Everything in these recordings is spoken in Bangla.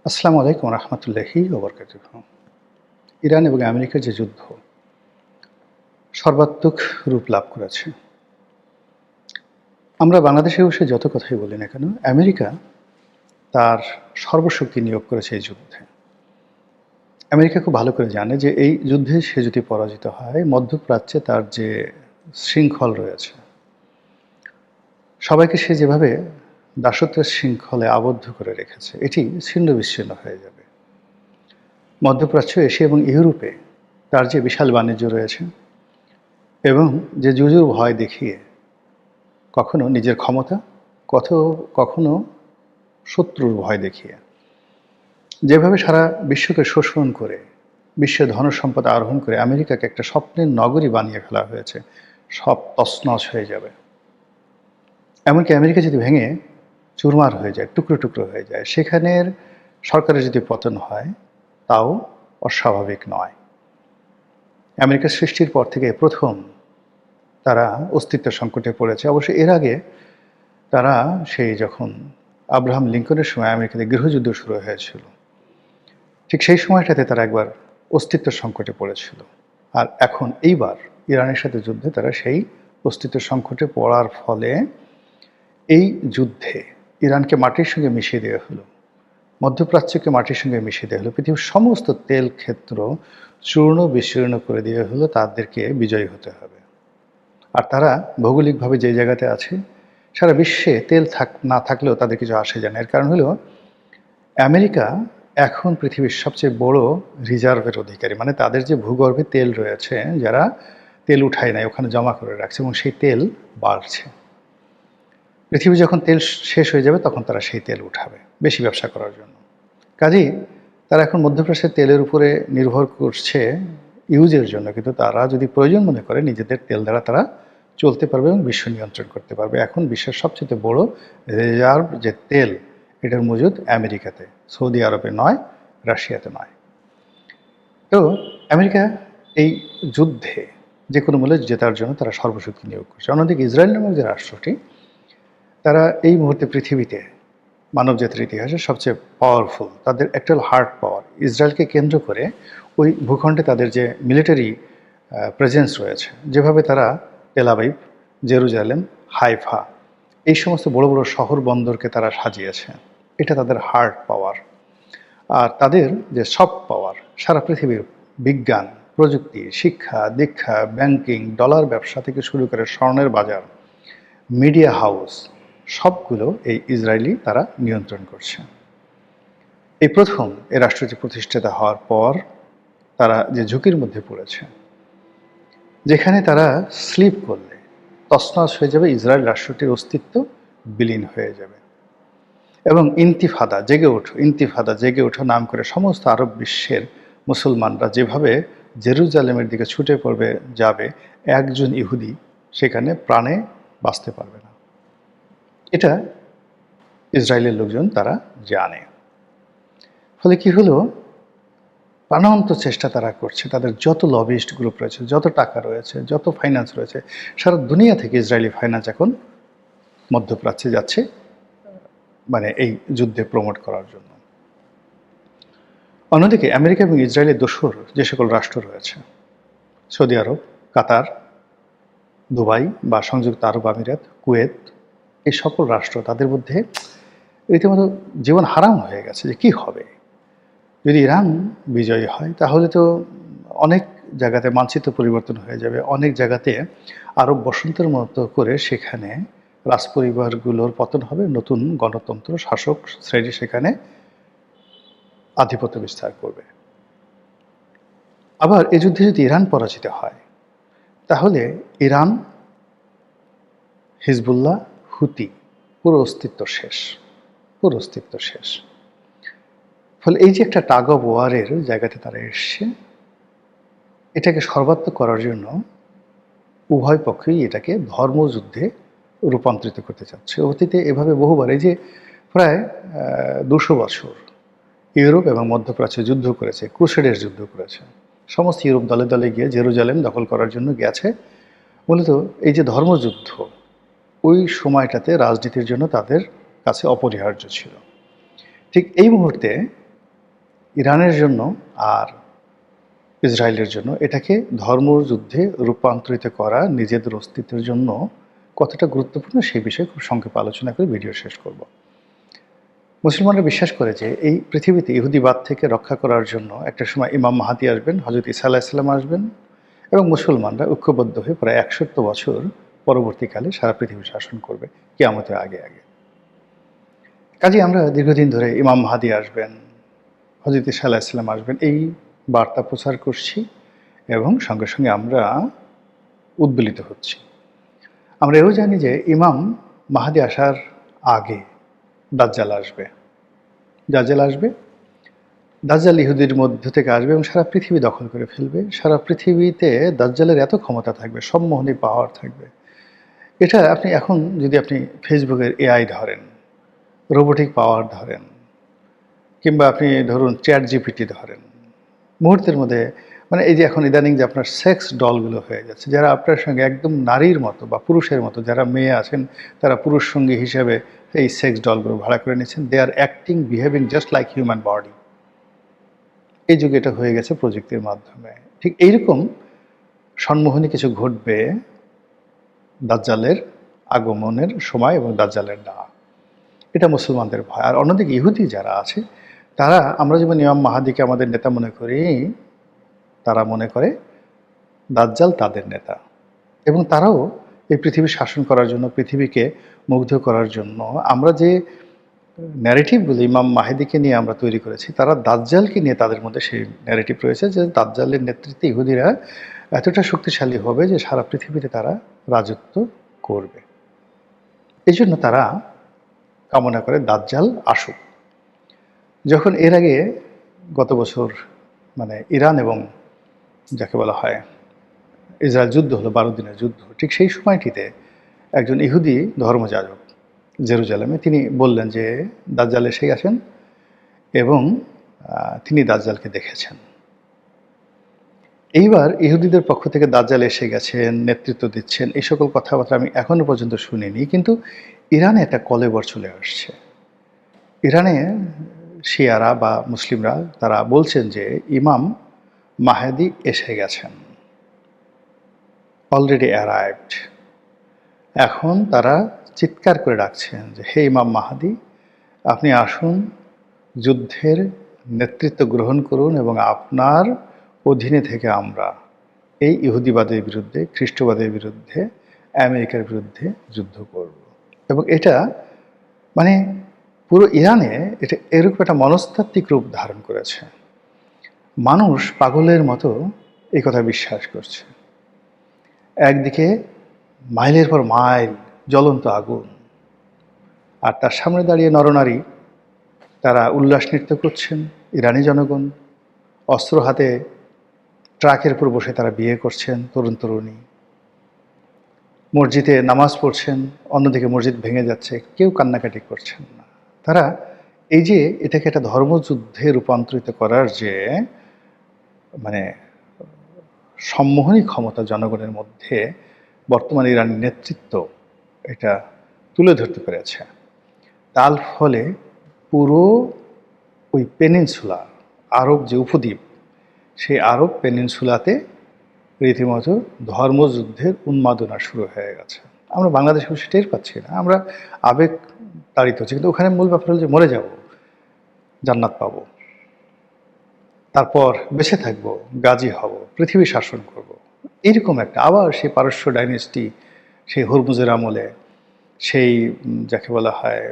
আসসালামু আলাইকুম রহমতুল্লাহি ওবরকাতুহ। ইরান এবং আমেরিকার যে যুদ্ধ সর্বাত্মক রূপ লাভ করেছে। আমরা বাংলাদেশে বসে যত কথাই বলি না কেন, আমেরিকা তার সর্বশক্তি নিয়োগ করেছে এই যুদ্ধে। আমেরিকা খুব ভালো করে জানে যে এই যুদ্ধে সে যদি পরাজিত হয়, মধ্যপ্রাচ্যে তার যে শৃঙ্খল রয়েছে, সবাইকে সে যেভাবে দাসত্বের শৃঙ্খলে আবদ্ধ করে রেখেছে, এটি ছিন্ন বিচ্ছিন্ন হয়ে যাবে। মধ্যপ্রাচ্য, এশিয়া এবং ইউরোপে তার যে বিশাল বাণিজ্য রয়েছে এবং যে জুজুর ভয় দেখিয়ে কখনো নিজের ক্ষমতা, কখনো শত্রুর ভয় দেখিয়ে যেভাবে সারা বিশ্বকে শোষণ করে বিশ্বের ধনসম্পদ আরোহণ করে আমেরিকাকে একটা স্বপ্নের নগরী বানিয়ে ফেলা হয়েছে, সব তছনছ হয়ে যাবে। এমনকি আমেরিকা যদি ভেঙে চুরমার হয়ে যায়, টুকরো টুকরো হয়ে যায়, সেখানের সরকারের যদি পতন হয়, তাও অস্বাভাবিক নয়। আমেরিকার সৃষ্টির পর থেকে প্রথম তারা অস্তিত্ব সংকটে পড়েছে। অবশ্য এর আগে তারা সেই যখন আব্রাহাম লিঙ্কনের সময় আমেরিকাতে গৃহযুদ্ধ শুরু হয়েছিল, ঠিক সেই সময়টাতে তারা একবার অস্তিত্ব সংকটে পড়েছিল। আর এখন এইবার ইরানের সাথে যুদ্ধে তারা সেই অস্তিত্ব সংকটে পড়ার ফলে এই যুদ্ধে ইরানকে মাটির সঙ্গে মিশিয়ে দেওয়া হলো, মধ্যপ্রাচ্যকে মাটির সঙ্গে মিশিয়ে দেওয়া হলো, পৃথিবীর সমস্ত তেল ক্ষেত্র চূর্ণ বিচূর্ণ করে দেওয়া হলো। তাদেরকে বিজয়ী হতে হবে। আর তারা ভৌগোলিকভাবে যে জায়গাতে আছে, সারা বিশ্বে তেল না থাকলেও তাদের কিছু আসে যায় না। এর কারণ হলো আমেরিকা এখন পৃথিবীর সবচেয়ে বড় রিজার্ভের অধিকারী। মানে তাদের যে ভূগর্ভে তেল রয়েছে, যারা তেল উঠায় নাই, ওখানে জমা করে রাখছে এবং সেই তেল বাড়ছে। পৃথিবী যখন তেল শেষ হয়ে যাবে, তখন তারা সেই তেল উঠাবে বেশি ব্যবসা করার জন্য। কাজেই তারা এখন মধ্যপ্রাচ্যের তেলের উপরে নির্ভর করছে ইউজের জন্য, কিন্তু তারা যদি প্রয়োজন মনে করে নিজেদের তেল দ্বারা তারা চলতে পারবে এবং বিশ্ব নিয়ন্ত্রণ করতে পারবে। এখন বিশ্বের সবচেয়ে বড় রিজার্ভ যে তেল, এটার মজুদ আমেরিকাতে, সৌদি আরবে নয়, রাশিয়াতে নয়। তো আমেরিকা এই যুদ্ধে যে কোনো মূল্যে জেতার জন্য তারা সর্বশক্তি নিয়োগ করছে। অন্যদিকে ইসরায়েল নামক যে রাষ্ট্রটি, তারা এই মুহূর্তে পৃথিবীতে মানবজাতির ইতিহাসে সবচেয়ে পাওয়ারফুল, তাদের অ্যাকচুয়াল হার্ড পাওয়ার ইসরায়েলকে কেন্দ্র করে ওই ভূখণ্ডে তাদের যে মিলিটারি প্রেজেন্স রয়েছে, যেভাবে তারা তেল আবিব, জেরুজালেম, হাইফা, এই সমস্ত বড় বড় শহর বন্দরকে তারা সাজিয়েছে, এটা তাদের হার্ড পাওয়ার। আর তাদের যে সফট পাওয়ার, সারা পৃথিবীর বিজ্ঞান, প্রযুক্তি, শিক্ষা দীক্ষা, ব্যাংকিং, ডলার ব্যবসা থেকে শুরু করে স্বর্ণের বাজার, মিডিয়া হাউস, সবগুলো এই ইসরায়েলি তারা নিয়ন্ত্রণ করছে। এই প্রথম এই রাষ্ট্রটি প্রতিষ্ঠিত হওয়ার পর তারা যে ঝুঁকির মধ্যে পড়েছে, যেখানে তারা স্লিপ করলে তছনছ হয়ে যাবে, ইসরায়েল রাষ্ট্রটির অস্তিত্ব বিলীন হয়ে যাবে। এবং ইন্তিফাদা জেগে ওঠো নাম করে সমস্ত আরব বিশ্বের মুসলমানরা যেভাবে জেরুজালেমের দিকে ছুটে পড়বে যাবে, একজন ইহুদি সেখানে প্রাণে বাঁচতে পারবে না। এটা ইসরায়েলের লোকজন তারা জানে। ফলে কি হলো, প্রাণান্ত চেষ্টা তারা করছে, তাদের যত লবিস্ট গ্রুপ রয়েছে, যত টাকা রয়েছে, যত ফাইন্যান্স রয়েছে, সারা দুনিয়া থেকে ইসরায়েলি ফাইন্যান্স এখন মধ্যপ্রাচ্যে যাচ্ছে, মানে এই যুদ্ধে প্রমোট করার জন্য। অন্যদিকে আমেরিকা এবং ইসরায়েলের দোসর যে সকল রাষ্ট্র রয়েছে, সৌদি আরব, কাতার, দুবাই বা সংযুক্ত আরব আমিরাত, কুয়েত, এই সকল রাষ্ট্র, তাদের মধ্যে রীতিমতো জীবন হারাম হয়ে গেছে যে কি হবে যদি ইরান বিজয়ী হয়। তাহলে তো অনেক জায়গাতে মানচিত্র পরিবর্তন হয়ে যাবে, অনেক জায়গাতে আরব বসন্তের মতো করে সেখানে রাজপরিবারগুলোর পতন হবে, নতুন গণতন্ত্র শাসক শ্রেণী সেখানে আধিপত্য বিস্তার করবে। আবার এই যুদ্ধে যদি ইরান পরাজিত হয়, তাহলে ইরান, হিজবুল্লাহ, হুতি, পুরো অস্তিত্ব শেষ। ফলে এই যে একটা টাগ অফ ওয়ারের জায়গাতে তারা এসছে, এটাকে সর্বাত্মক করার জন্য উভয় পক্ষই এটাকে ধর্মযুদ্ধে রূপান্তরিত করতে চাচ্ছে। অতীতে এভাবে বহুবার, এই যে প্রায় 200 বছর ইউরোপ এবং মধ্যপ্রাচ্যে যুদ্ধ করেছে, ক্রুসেডের যুদ্ধ করেছে, সমস্ত ইউরোপ দলে দলে গিয়ে জেরুজালেম দখল করার জন্য গেছে। মূলত এই যে ধর্মযুদ্ধ, ওই সময়টাতে রাজনীতির জন্য তাদের কাছে অপরিহার্য ছিল। ঠিক এই মুহূর্তে ইরানের জন্য আর ইসরায়েলের জন্য এটাকে ধর্মযুদ্ধে রূপান্তরিত করা নিজেদের অস্তিত্বের জন্য কতটা গুরুত্বপূর্ণ সেই বিষয়ে খুব সংক্ষেপে আলোচনা করে ভিডিও শেষ করব। মুসলমানরা বিশ্বাস করে যে এই পৃথিবীতে ইহুদিবাদ থেকে রক্ষা করার জন্য একটা সময় ইমাম মাহাদি আসবেন, হযরত ঈসা আলাইহিস সালাম আসবেন এবং মুসলমানরা ঐক্যবদ্ধ হয়ে প্রায় ১০০ বছর পরবর্তীকালে সারা পৃথিবী শাসন করবে কিয়ামতের আগে আগে। কাজেই আমরা দীর্ঘদিন ধরে ইমাম মাহাদি আসবেন, হযরত ঈসা আলাইহিস সালাম আসবেন এই বার্তা প্রচার করছি এবং সঙ্গে সঙ্গে আমরা উদ্বেলিত হচ্ছি। আমরা এও জানি যে ইমাম মাহাদি আসার আগে দাজ্জাল আসবে। দাজ্জাল ইহুদির মধ্য থেকে আসবে এবং সারা পৃথিবী দখল করে ফেলবে। সারা পৃথিবীতে দাজ্জালের এত ক্ষমতা থাকবে, সম্মোহনী পাওয়ার থাকবে। এটা এখন যদি আপনি ফেসবুকের এআই ধরেন, রোবোটিক পাওয়ার ধরেন, কিংবা আপনি ধরুন চ্যাট জিপিটি ধরেন, মুহূর্তের মধ্যে মানে এই যে এখন ইদানিং যে আপনার সেক্স ডলগুলো হয়ে যাচ্ছে, যারা আপনার সঙ্গে একদম নারীর মতো বা পুরুষের মতো, যারা মেয়ে আছেন তারা পুরুষ সঙ্গী হিসেবে এই সেক্স ডলগুলো ভাড়া করে নিচ্ছেন। They are acting, behaving just like human body. এই যুগে এটা হয়ে গেছে প্রযুক্তির মাধ্যমে। ঠিক এইরকম সম্মোহনী কিছু ঘটবে দাজ্জালের আগমনের সময় এবং দাজ্জালের ডাক। এটা মুসলমানদের ভয়। আর অন্যদিকে ইহুদি যারা আছে তারা, আমরা যেমন ইমাম মাহাদিকে আমাদের নেতা মনে করি, তারা মনে করে দাজ্জাল তাদের নেতা এবং তারাও এই পৃথিবী শাসন করার জন্য, পৃথিবীকে মুগ্ধ করার জন্য আমরা যে ন্যারেটিভগুলো ইমাম মাহেদিকে নিয়ে আমরা তৈরি করেছি, তারা দাজ্জালকে নিয়ে তাদের মধ্যে সেই ন্যারেটিভ রয়েছে যে দাজ্জালের নেতৃত্বে ইহুদিরা এতটা শক্তিশালী হবে যে সারা পৃথিবীতে তারা রাজত্ব করবে। এই জন্য তারা কামনা করে দাজ্জাল আসুক। যখন এর আগে গত বছর মানে ইরান এবং যাকে বলা হয় ইসরায়েল যুদ্ধ হলো, 12 দিনের যুদ্ধ, ঠিক সেই সময়টিতে একজন ইহুদি ধর্মযাজক জেরুজালেমে তিনি বললেন যে দাজ্জাল এসে গেছেন এবং তিনি দাজ্জালকে দেখেছেন। এইবার ইহুদিদের পক্ষ থেকে দাজ্জাল এসে গেছেন, নেতৃত্ব দিচ্ছেন, এই সকল কথাবার্তা আমি এখনো পর্যন্ত শুনিনি, কিন্তু ইরানে একটা কলেবর চলে আসছে। ইরানে শিয়ারা বা মুসলিমরা তারা বলছেন যে ইমাম মাহেদি এসে গেছেন, অলরেডি অ্যারাইভড। এখন তারা চিৎকার করে ডাকছেন যে হে ইমাম মাহাদি, আপনি আসুন, যুদ্ধের নেতৃত্ব গ্রহণ করুন এবং আপনার অধীনে থেকে আমরা এই ইহুদিবাদের বিরুদ্ধে, খ্রিস্টবাদের বিরুদ্ধে, আমেরিকার বিরুদ্ধে যুদ্ধ করব। এবং এটা মানে পুরো ইরানে এটা এরকম একটা মনস্তাত্ত্বিক রূপ ধারণ করেছে। মানুষ পাগলের মতো এই কথা বিশ্বাস করছে। একদিকে মাইলের পর মাইল জ্বলন্ত আগুন, আর তার সামনে দাঁড়িয়ে নরনারী তারা উল্লাস নৃত্য করছেন। ইরানি জনগণ অস্ত্র হাতে ট্রাকের উপর বসে তারা বিয়ে করছেন, তরুণ তরুণী মসজিদে নামাজ পড়ছেন, অন্যদিকে মসজিদ ভেঙে যাচ্ছে, কেউ কান্নাকাটি করছেন না। তারা এই যে এটাকে একটা ধর্মযুদ্ধে রূপান্তরিত করার যে মানে সম্মোহনী ক্ষমতা জনগণের মধ্যে বর্তমানে ইরানের নেতৃত্ব এটা তুলে ধরতে পেরেছে, তার ফলে পুরো ওই পেনিনসুলা, আরব যে উপদ্বীপ, সেই আরব পেনিনসুলাতে রীতিমতো ধর্মযুদ্ধের উন্মাদনা শুরু হয়ে গেছে। আমরা বাংলাদেশে বসে টের পাচ্ছি না, আমরা আবেগ তাড়িত হচ্ছে, কিন্তু ওখানে মূল ব্যাপার হল যে মরে যাব, জান্নাত পাবো, তারপর বেঁচে থাকবো, গাজী হব, পৃথিবী শাসন করব। এইরকম একটা আবার সেই পারস্য ডাইনেস্টি, সেই হরমুজের আমলে, সেই যাকে বলা হয়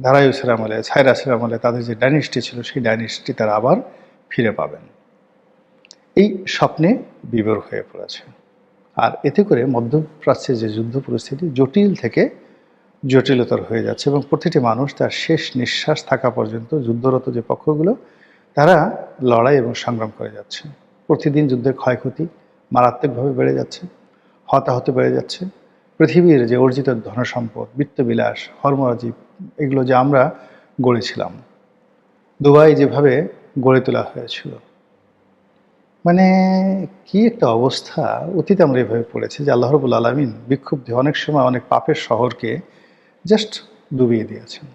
দারায়ুসের আমলে, সাইরাসের আমলে তাদের যে ডাইনেস্টি ছিল, সেই ডাইনেস্টি তারা আবার ফিরে পাবেন। এই স্বপ্নে বিভোর হয়ে পড়েছে। আর এতে করে মধ্যপ্রাচ্যের যে যুদ্ধ পরিস্থিতি জটিল থেকে জটিলতর হয়ে যাচ্ছে এবং প্রতিটি মানুষ তার শেষ নিঃশ্বাস থাকা পর্যন্ত যুদ্ধরত যে পক্ষগুলো তারা লড়াই এবং সংগ্রাম করে যাচ্ছে। প্রতিদিন যুদ্ধের ক্ষয়ক্ষতি মারাত্মকভাবে বেড়ে যাচ্ছে, হতাহত বেড়ে যাচ্ছে। পৃথিবীর যে অর্জিত ধনসম্পদ, বিত্তবিলাস, হরমরাজি, এগুলো যে আমরা গড়েছিলাম, দুবাই যেভাবে গড়ে তোলা হয়েছিল, মানে কি একটা অবস্থা। অতীতে আমরা এভাবে পড়েছি যে আল্লাহ রাব্বুল আলামিন বিক্ষুব্ধ অনেক সময় অনেক পাপের শহরকে জাস্ট ডুবিয়ে দিয়েছেন।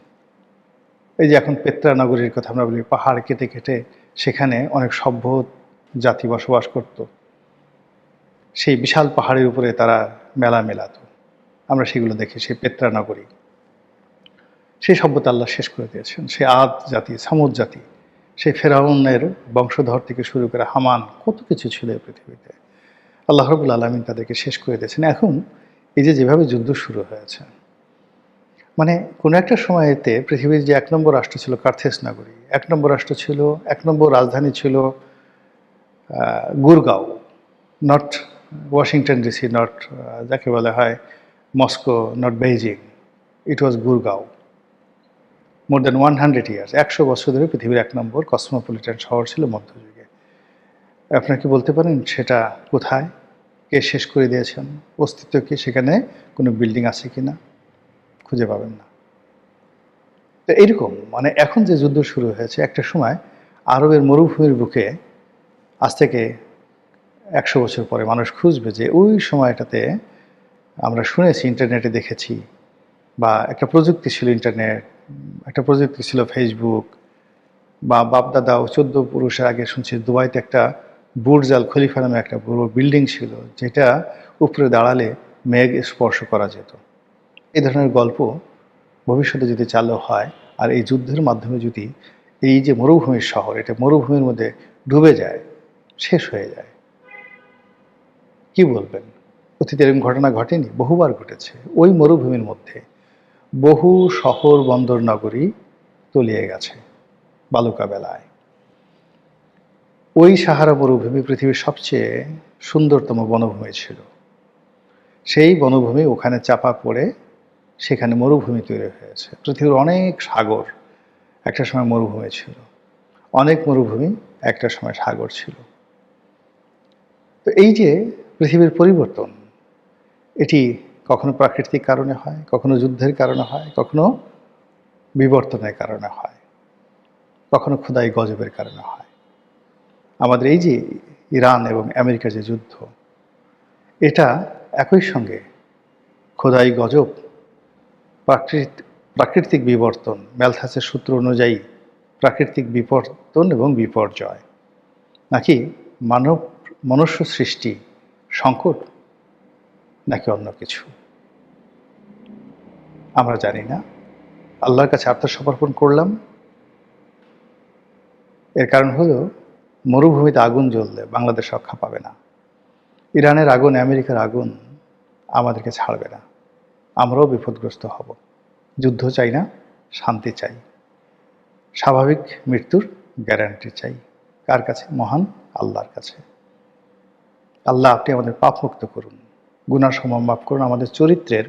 এই যে এখন পেত্রা নগরীর কথা আমরা বলি, পাহাড় কেটে কেটে সেখানে অনেক সভ্য জাতি বসবাস করত। সেই বিশাল পাহাড়ের উপরে তারা মেলা মেলাতো। আমরা সেগুলো দেখি, সেই পেত্রা নগরী। সেই সভ্যতা আল্লাহ শেষ করে দিয়েছেন। সেই আদ জাতি, সামুদ জাতি, সেই ফেরাউনের বংশধর থেকে শুরু করে হামান, কত কিছু ছিল এই পৃথিবীতে। আল্লাহ রাব্বুল আলামিন তাদেরকে শেষ করে দিয়েছেন। এখন এই যে যেভাবে যুদ্ধ শুরু হয়েছে, মানে কোনো একটা সময়েতে পৃথিবীর যে ১ নম্বর রাষ্ট্র ছিল কার্থেস নগরী, ১ নম্বর রাষ্ট্র ছিল, ১ নম্বর রাজধানী ছিল Gurgaon, not Washington DC, not যাকে বলা হয় Moscow, not Beijing, it was Gurgaon. More than 100 years, ১০০ বছর ধরে পৃথিবীর ১ নম্বর কসমোপলিটন শহর ছিল মধ্যযুগে। আপনারা কি বলতে পারেন সেটা কোথায়? কে শেষ করে দিয়েছেন? অস্তিত্ব কি সেখানে? কোনো বিল্ডিং আছে কি না? খুঁজে পাবেন না। তো এইরকম মানে এখন যে যুদ্ধ শুরু হয়েছে, একটা সময় আরবের মরুভূমির বুকে আজ থেকে ১০০ বছর পরে মানুষ খুঁজবে যে ওই সময়টাতে আমরা শুনেছি, ইন্টারনেটে দেখেছি, বা একটা প্রযুক্তি ছিল ইন্টারনেট, একটা প্রযুক্তি ছিল ফেসবুক, বা বাপদাদা ও ১৪ পুরুষের আগে শুনছি দুবাইতে একটা বুর্জ আল খলিফা নামে একটা বড় বিল্ডিং ছিল, যেটা উপরে দাঁড়ালে মেঘ স্পর্শ করা যেত। এই ধরনের গল্প ভবিষ্যতে যদি চালু হয়, আর এই যুদ্ধের মাধ্যমে যদি এই যে মরুভূমির শহর, এটা মরুভূমির মধ্যে ডুবে যায়, শেষ হয়ে যায়, কি বলবেন? অতীতে এরকম ঘটনা ঘটেনি? বহুবার ঘটেছে। ওই মরুভূমির মধ্যে বহু শহর বন্দর নগরী তলিয়ে গেছে বালুকা বেলায়। ওই সাহারা মরুভূমি পৃথিবীর সবচেয়ে সুন্দরতম বনভূমি ছিল। সেই বনভূমি ওখানে চাপা পড়ে সেখানে মরুভূমি তৈরি হয়েছে। পৃথিবীর অনেক সাগর একটা সময় মরুভূমি ছিল, অনেক মরুভূমি একটা সময় সাগর ছিল। তো এই যে পৃথিবীর পরিবর্তন, এটি কখনো প্রাকৃতিক কারণে হয়, কখনো যুদ্ধের কারণে হয়, কখনো বিবর্তনের কারণে হয়, কখনো খোদাই গজবের কারণে হয়। আমাদের এই যে ইরান এবং আমেরিকার যে যুদ্ধ, এটা একই সঙ্গে খোদাই গজব, প্রাকৃতিক বিবর্তন, ম্যালথাসের সূত্র অনুযায়ী প্রাকৃতিক বিবর্তন এবং বিপর্যয়, নাকি মনুষ্য সৃষ্টি সংকট, নাকি অন্য কিছু আমরা জানি না। আল্লাহর কাছে আত্মসমর্পণ করলাম। এর কারণ হলো মরুভূমিতে আগুন জ্বললে বাংলাদেশ রক্ষা পাবে না। ইরানের আগুন, আমেরিকার আগুন আমাদেরকে ছাড়বে না। আমরাও বিপদগ্রস্ত হব। যুদ্ধ চাই না, শান্তি চাই, স্বাভাবিক মৃত্যুর গ্যারান্টি চাই। কার কাছে? মহান আল্লাহর কাছে। আল্লাহ, আপনি আমাদের পাপ মুক্ত করুন, গুনাহ সমূহ মাফ করুন, আমাদের চরিত্রের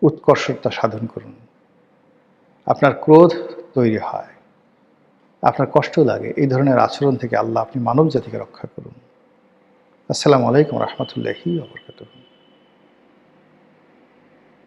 উৎকর্ষতা সাধন করুন। আপনার ক্রোধ তৈরি হয়, আপনার কষ্ট লাগে, এই ধরনের আচরণ থেকে আল্লাহ আপনি মানব জাতিকে রক্ষা করুন। আসসালামু আলাইকুম রহমতুল্লাহি ওয়া বারাকাতুহু।